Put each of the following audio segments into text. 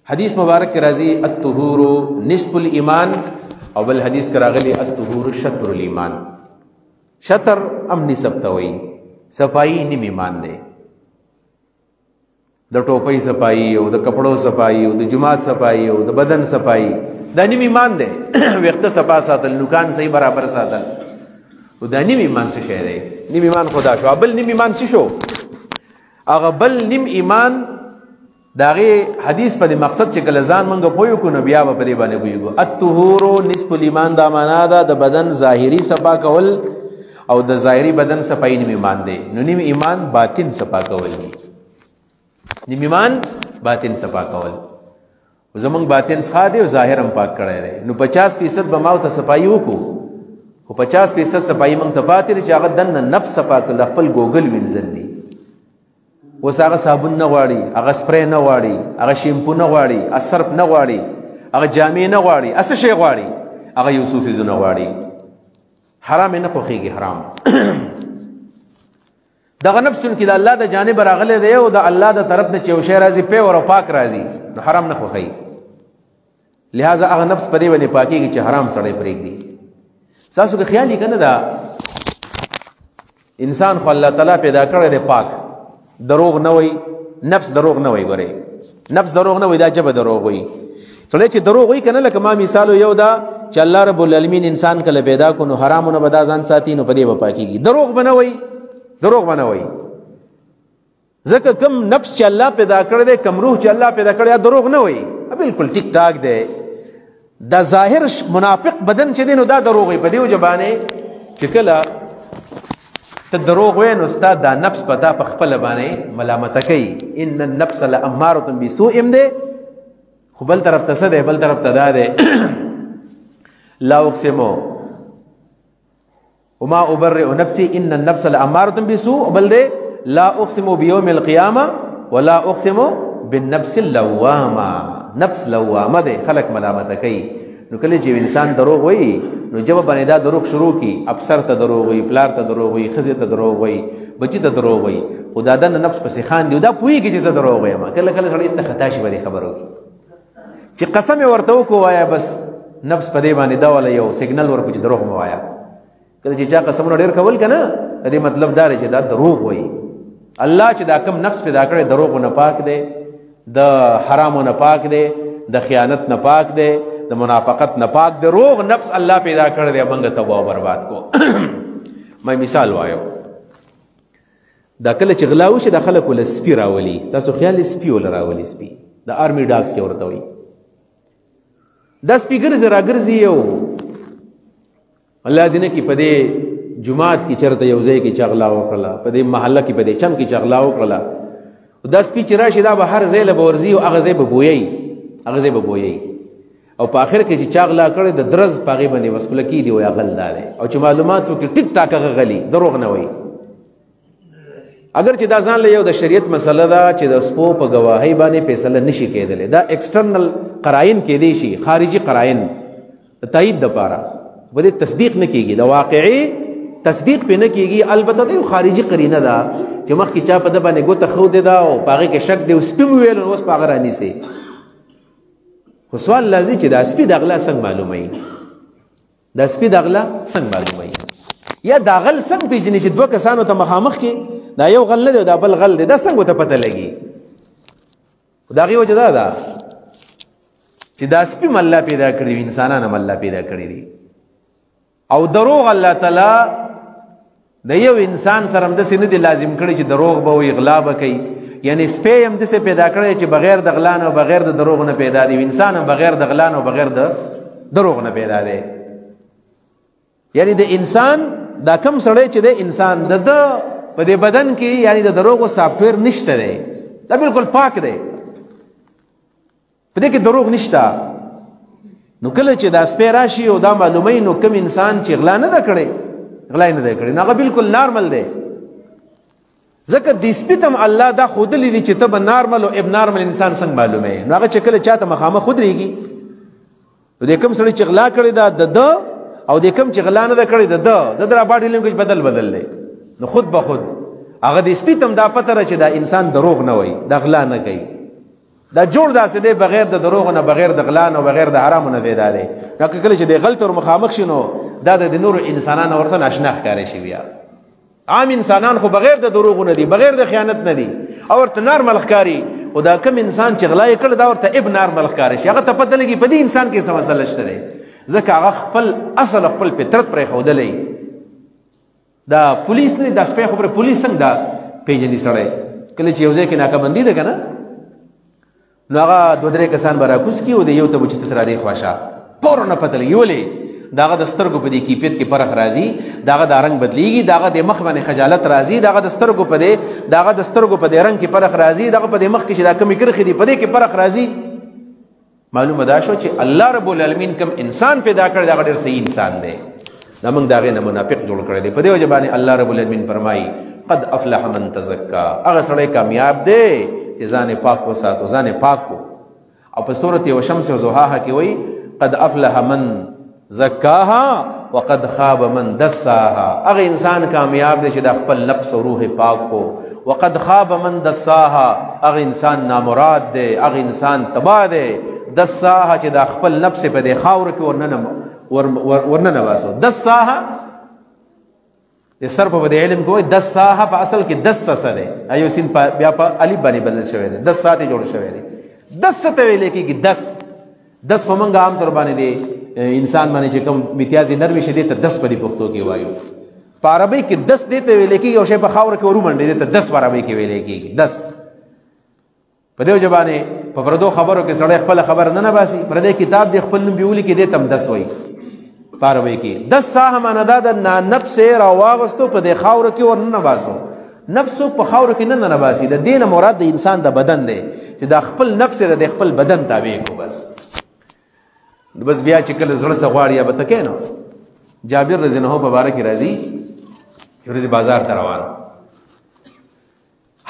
حدیث مبارک راضی الطهور نصف الایمان او بل حدیث کراغلی الطهور شطر الایمان. شطر ام نصف توي صفائی نیم ایمان دی. د ټوپۍ صفائی او د کپڑو صفائی او د جماعت صفائی او د بدن صفائی دا نیم ایمان دی. وخت صفا ساتل نوکان صحیح برابر ساتل او دا نیم ایمان څه شی دی؟ نیم ایمان خدا شو. بل نیم ایمان څه شو؟ هغه بل نیم ایمان داغه حدیث په مقصد چې کله ځان منګه پویو کو نو بیا په دې باندې پویو. الطهور نصف الایمان دا معنا ده د بدن ظاهری صفا کول او د ظاهری بدن صفای نیم ایمان دی. نو نیم ایمان باطن صفا کول دی. نیم ایمان باطن صفا کول زمونږ باطن ښه دی او ظاهر هم پاک کړی دی. نو 50% به ما ته صفای وکړو خو 50% صفای موږ ته پاتې چې هغه دنه نفس صفا کول خپل ګوګل وینځل دي. اوس هغه صابون نه غواړي، هغه سپری نه غواړي، هغه شیمپو نه غواړي، اصرف نه غواړي، هغه جامې نه غواړي، اس شی غواړي، هغه یو څو څیزونه غواړي. حرام نه خوښيږي حرام. دغه نفس کې د الله د جانب راغله دی او د الله د طرف نه چې شی راځي په اور پاک راځي نو حرام نه خوښي. لہذا هغه نفس په دې باندې پاکيږي چې حرام سړی پرېږدي. تاسو کې خیال یې کنه دا انسان خو الله تعالی پیدا کړی دی پاک، دروغ نه وای، نفس دروغ نه وای. ګوره نفس دروغ نه وای، دا جبه دروغ وای. سړی چې دروغ وای کنه لکه ما مثال یو دا چې الله رب العالمین انسان کله پیدا کو نو حرامونه بدا ځان ساتي نو په دې پاکيږي. دروغ بنوي، دروغ بنوي. ځکه کم نفس چې الله پیدا کړی دی، کم روح چې الله پیدا کړی دی دروغ نه وای، بالکل ټیک ټاک دی. دا ظاهر منافق بدن چې دی نو دا دروغ وای. په دې وجبانه چې کله ته دروغ وای نو استاد دا نفس په دا په خپل باندې ملامت کوي. ان النفس لاماره بسوء دی. خو بل طرف ته څه دی؟ بل طرف ته دا دی لا اقسم وما ابرئ نفسي ان النفس لاماره بسوء. بل دی لا اقسم بيوم القيامه ولا اقسم بالنفس اللوامه. نفس لوامه دی، خلق ملامت کوي. نو کله چې انسان دروغ وایي نو جواب باندې دا دروغ شروع کی. افسر ته دروغ وایي، پلار ته دروغ وایي، خزه ته دروغ وایي، بچی ته دروغ وایي. خدا د نفس پسې خان دی دا پوېږي چې زه دروغ وایم. کله کله سړی ست خطا شي باندې خبرو کی چې قسم ورته وکوایا بس نفس په دې باندې دا ولا یو سیګنل ورکو چې دروغ مو وایا. کله چې چا قسمونه ډیر کول کنه دې مطلب دا چې دا دروغ وایي. الله چې دا کم نفس پیدا کړي دروغ نه پاک دی، د حرامو نه پاک دی، د خیانت نه پاک دی، د منافقت نه پاک دی. روغ نفس الله پیدا کړی دی، موږ تباہ او برباد کو. ما مثال وایو دا کله چې غلا وشي د خلکو له سپي راولي. تاسو خیال سپي ول راولي؟ سپي د آرمي ډاګس کې ورته وي. دا سپي ګرځي راګرځي یو الله دې نه کې په دې جمعات کې چرته یو ځای کې چغلا وکړه، په دې محله کې په دې چم کې چغلا وکړه. دا سپي چې راشي دا به هر ځای له ورځي او هغه ځای به بویي، هغه ځای به بویي. او په اخر کې چې چاغلا کړي د درز پاغي باندې وسپل کی دی او غل دار او چې معلوماتو کې ټیک ټاک غلي دروغ نه وای. اگر چې دا ځان له یو د شریعت مسله ده چې د سپو په گواهی باندې فیصله نشي کېدل، دا ایکسټرنل قرائن کې دي شي، خارجي قرائن تایید د پاره بده تصدیق نه کیږي، د واقعي تصدیق په نه کیږي. البته د خارجي قرینه ده چې مخ کې چا په د باندې ګوته خو دي دا او پاغي کې شک دی او سپم ویل نو اوس پاغه رانی سي. خو سوال لازم چې دا سپي د غلا څنګه معلومي؟ دا سپي د غلا څنګه معلومي؟ یا دا غل څنګه پیژني چې دوه کسانو ته مخامخ کې دا یو غل نه دی دا بل غل دی، دا څنګه ته پته لګي؟ دا غي وجه دا ده چې دا سپي الله پیدا کړی، انسانانه الله پیدا کړی دي. او دروغ الله تعالی د یو انسان سره هم داسې نه دی لازم کړی چې دروغ به وي، غلا به کوي. یعنی سپی هم داسې پیدا کړی چې بغیر د غلا نه او بغیر د دروغ نه پیدا دی. انسان هم بغیر د غلا نه او بغیر د دروغ نه پیدا دی. یعنی د انسان دا کم سړی چې د انسان د په دې بدن کې یعنی د دروغ سافټویر نشته دی، دا بالکل پاک دی، په دې کې دروغ نشته. نو کله چې دا سپی راشي او دا معلومي نو کم انسان چې غلا نه ده کړی، غلا نه ده کړی، نو هغه بالکل نارمل دی. ځکه د سپیتم الله دا خودلی دی چې ته به نارمل او اب نارمل انسان څنګه معلومه. نو هغه چې کله چاته مخامخ خودريږي نو د کوم سړي چې غلا کړی دا د او د کوم چې غلا نه ده کړی د در باډي لینګویج بدل دی. نو خود به خود هغه د سپیتم دا پته را چې دا انسان دروغ نه وای، دا غلا نه کوي. دا جوړ داسې دی بغیر د دروغ نه، بغیر د غلا نه، بغیر د حرامو نه دی دا دی. دا کله چې د غلط ور مخامخ شي نو دا د نورو انسانانو ورته ناشنا ښکاري شي. بیا عام انسانان خو بغیر د دروغ نه دي، بغیر د خیانت نه دي، او ورته نارمل ښکاري. او دا کم انسان چې غلا یې کړ دا ورته اب نارمل ښکاري شي. هغه ته پته لګي په دې انسان کې څه مسله شته دی، ځکه هغه خپل اصل خپل فطرت پرېښودلی. دا پولیس نه دا سپی خبره، پولیس څنګه دا پیژني سړی کله چې یو ځای کې ناکهبندي ده که نه، نو هغه دوه درې کسان به راکوز کي او د یو ته به چې ته تر دې خواشه فورا نه پته لګي. ولې د هغه د سترګو په دې کیفیت کې فرق راځي، د هغه د رنګ بدلیږي، د هغه د مخ باندې خجالت راځي، د هغه د سترګو په دې رنګ کې فرق راځي، دغه په دې مخ کې چې دا کمې کرښې دي په دې کې فرق راځي. معلومه دا شو چې الله رب العالمین کوم انسان پیدا کړی دا ډېر صحیح انسان دی. دا موږ د هغې نه منافق جوړ کړی دی. په دې وجه باندې الله رب العالمین فرمایي قد افلح من تزکا، هغه سړی کامیاب دی چې ځان پاک وساتو، ځان پاک کو. او په سورۃ والشمس وضحاها کې وایي قد افلح من زکاها وقد خاب من دساها، هغه انسان کامیاب دی چې د خپل نفس او روح پاک کو. وقد خاب من دساها، هغه انسان نامراد دی، هغه انسان تباه دی. دساها چې د خپل نفس په دې خاور کې ورننه واسو. دساها د سر په دې علم کې وایي دساها په اصل کې دسسه دی، ایو سین بیا په الف باندې بدل شوی دی، دسات جوړ شوی دی. دس ته ویل کېږي دس خو موږ عام طور باندې دی انسان باندې چې کوم امتیازي نرمي شي دی ته دس په دې پښتو کې وایو. په عربي کې دس دی ته ویل کېږي، یو شی په خاوره کې ورومنډي دی ته دس په عربي کې ویل کېږي. دس په دې وجه باندې په پردو خبرو کې سړی خپل خبر نه باسي، پردی کتاب دی خپل نوم بیولي کې دی تم دس وایي په عربي کې. دس ساحه معنا دا د نفس راواغستو په دې خاوره کې ورننه باسو. نفس په خاور کې نه باسي، د دین مراد د انسان د بدن دی چې د خپل نفس د خپل بدن تابع کو. بس بیا چې کله زړه څه غواړي یا به ته کینو. جابر رضی الله عنه په باره کې راځي یو ورځ بازار ته روان،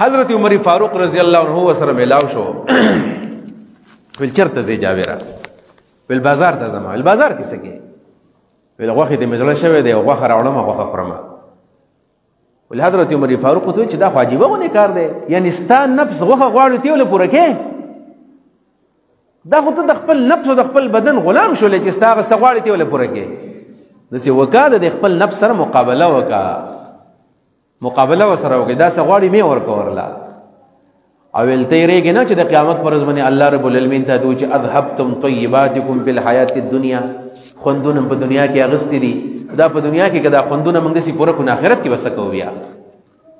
حضرت عمر فاروق رضی الله عنه ورسره ملاو شو. ویل چېرته ځې جابره؟ ویل بازار ته ځم. ویل بازار کې څه کوې؟ ویل غوښې دې مې زړه شوی دی او غوښه راوړم غوښه خورم. ول حضرت عمر فاروق ته چې دا خو عجیبه غونې کار دی، یعنی ستا نفس غوښه غواړي ته ولې پوره کې؟ دا خو ته د خپل نفس او د خپل بدن غلام شولې چې ستا هغه څه غواړي ته ولې پوره کې. داسې وکړه د خپل نفس سره مقابله وکړه، مقابله ورسره وکړه، دا څه غواړي مې ورکړه ورله. او ویل ته یېرېږې نه چې د قیامت پر ورځ باندې الله رب العالمین ته دوی چې اذهبتم طیباتکم فی الحیات الدنیا، خوندونه په دنیا کې اغستې دي، دا په دنیا کې که دا خوندونه موږ داسې پوره کړو نو آخرت کې به څه کوو؟ بیا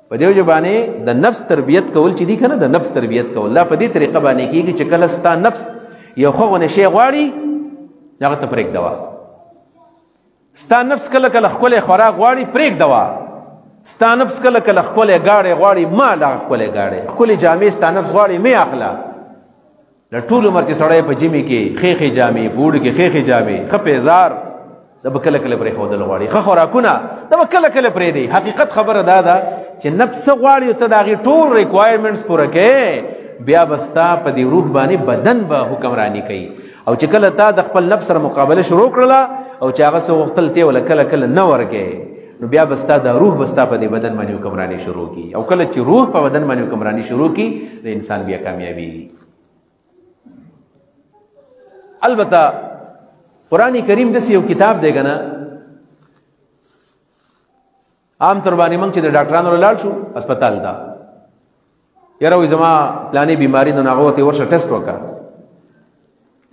په دې وجه باندې د نفس تربیت کول چې دي که نه، د نفس تربیت کول دا په دې طریقه باندې کېږي چې کله ستا نفس یو ښه غونې شی غواړي هغه ته پرېږدوه. ستا نفس کله کله ښکلی خوراک غواړي پرېږدوه. ستا نفس کله کله ښکلی ګاډی غواړي ما دغه ښکلی ګاډی، ښکلې جامې ستا نفس غواړي مې اخله. د ټول عمر چې سړی په ژمي کې خېښې جامې، په اوړي کې خېښې جامې، ښه پیزار دا به کله کله پرېښودل غواړي، ښه خوراکونه دا به کله کله پرېږدي. حقیقت خبره دا ده چې نفس غواړي ته د هغې ټول ریکوایرمنټس پوره کوې، بیا به ستا په دې روح باندې بدن به حکمراني کوي. او چې کله تا د خپل نفس سره مقابله شروع کړله او چې هغه څه غوښتل ته وله کله کله نه ورکې، نو بیا به ستا د روح به ستا په دې بدن باندې حکمراني شروع کړي. او کله چې روح په بدن باندې حکمراني شروع کړي د انسان بیا کامیابي. البته قرآن کریم داسې یو کتاب دی که نه، عام طور باندې موږ چې د ډاکټرانو لاړ شو هسپتال ته، یاره وایي زما پلانې بیماري ده نو هغه ورته ورشه ټسټ وکړه،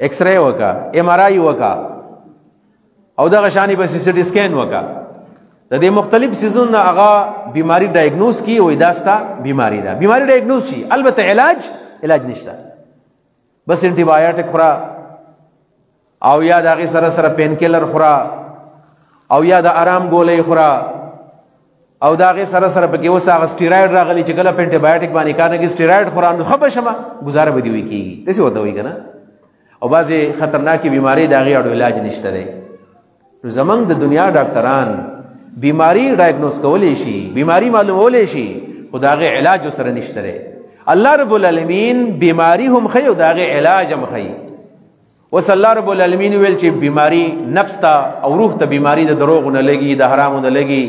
ایکس رے وکړه، ایم آر آی وکړه، او دغه شانې به سی ټي سکین وکړه. د دې مختلف څیزونو نه هغه بیماري ډایګنوز کړي، وایي دا ستا بیماري ده، بیماري ډایګنوز شي. البته علاج نشته، بس انټي بایوټیک خوره او یا د هغې سره سره پین کیلر خوره او یا د آرام ګولۍ خوره او د هغې سره سره پکې اوس هغه سټیراید راغلی چې کله په انټي بایوټیک باندې کار نه کړي سټیراید خوره نو ښه به شمه، ګزاره به دې وي کېږي، داسې ورته وایي که نه. او بعضې خطرناکې بیمارۍ د هغې اړو علاج نشته دی. نو زموږ د دنیا ډاکټران بیماری ډایګنوز کولی شي، بیماری معلومولی شي، خو د هغې علاج ورسره نشته دی. الله رب العالمین بیماری هم ښیي او د هغې علاج هم ښیي. اوس الله رب العالمین ویل چې بیماری نفس ته او روح ته بیماری د دروغو نه لګي، د حرامو نه لګي،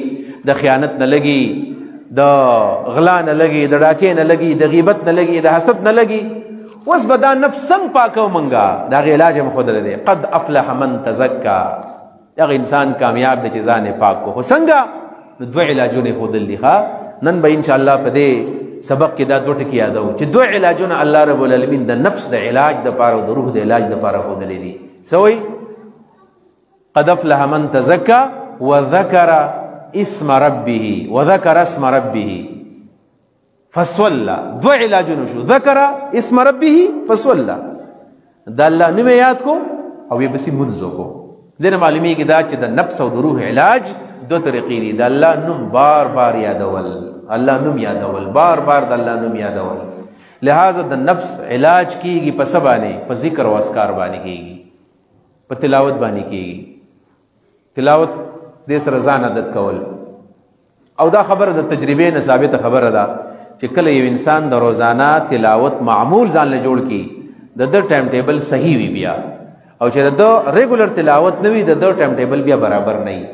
د خیانت نه لګي، د غلا نه لګي، د ډاکې نه لګي، د غیبت نه لګي، د حسد نه لګي. وس بدا نفس څنګه پاکو منګه دا غي علاج مخدل دی قد افلح من تزکا دا انسان کامیاب دی چې ځان پاک کو څنګه دوه علاجونه خودل دي ها نن به ان شاء الله په دې سبق کې دا دوه ټکی یادو چې دوه علاجونه الله رب العالمین د نفس د علاج د پاره او د روح د علاج د پاره خودل دي سوي قد افلح من تزکا وذكر اسم ربه فصلى دو علاجونه شو ذكر اسم ربه فصلى دا الله نوم یاد کو او بسی منځو کو دنه معلومی کی دا چې د نفس او د روح علاج دو طریقې دي د الله نوم بار بار یادول الله نوم یادول بار بار د الله نوم یادول لہذا د نفس علاج کیږي په سبانه په ذکر او اذکار باندې کیږي په تلاوت باندې کیږي تلاوت دې سره ځان عادت کول او دا خبره د تجربې نه ثابت خبره ده چې کله یو انسان د روزانه تلاوت معمول ځان له جوړ کی د ټایم ټیبل صحیح وي بیا او چې د ریګولر تلاوت نه وي د ټایم ټیبل بیا برابر نه وي